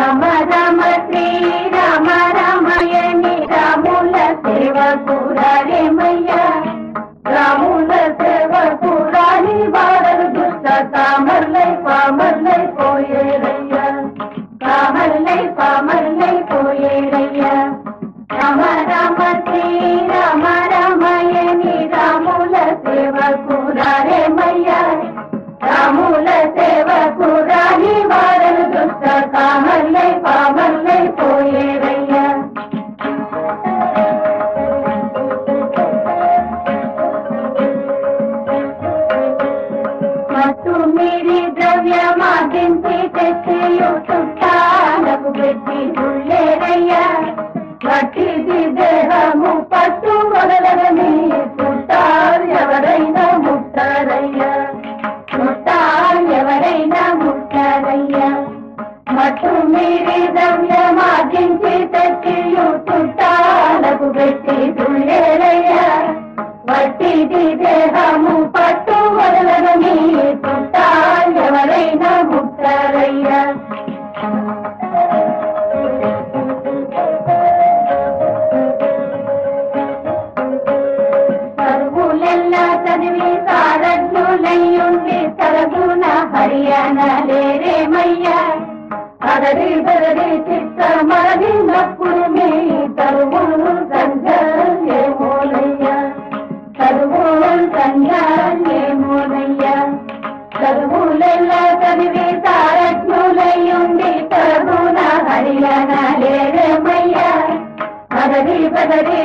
రామ రామ శ్రీరామ రామయని రాముల సేవకురారేమయ్య రాముల సేవకురాని వారలు దుష్ట కామర్లై పామర్లై పోయేరయ్య కామర్లై పామర్లై పోయేరయ్య రామ రామ శ్రీరామ రామయని రాముల సేవకురారేమయ్య రాముల సేవకురాని వారలు దుష్ట కామర్లై పామర్లై పోయేరయ్య మత్తు మీరి ద్రవ్యమార్జించి తెచ్చియు చుట్టాలకు పెట్టి దుళ్ళేరయ్య గట్టిది దేహము పట్టు మొదలగని చుట్టాలు ఎవరైనా ముట్టారయ్య చుట్టాలు ఎవరైనా ముట్టారయ్య మట్టు మీరి ద్రవ్యమార్జించి తెచ్చియు చుట్టాలకు పెట్టి దుళ్ళేరయ్య వట్టిది దేహము పట్టు మొదలగని చుట్టాలు ఎవరైనా ముట్టారయ్య చదువులెల్లా చదివి సారజ్ఞులయ్యుండి తరగున హరియాణలేరేమయ్యా అదరి బదరి చిత్త మరగినప్పుడు మీ తరువులు సంధ్యేమోలయ్యా చదువులు సంధ్యేమోలయ్యా చదువులెల్లా చదివి సారజ్ఞులయ్యుండి తరగున హరియాణలేరేమయ్యా అదరి బదరి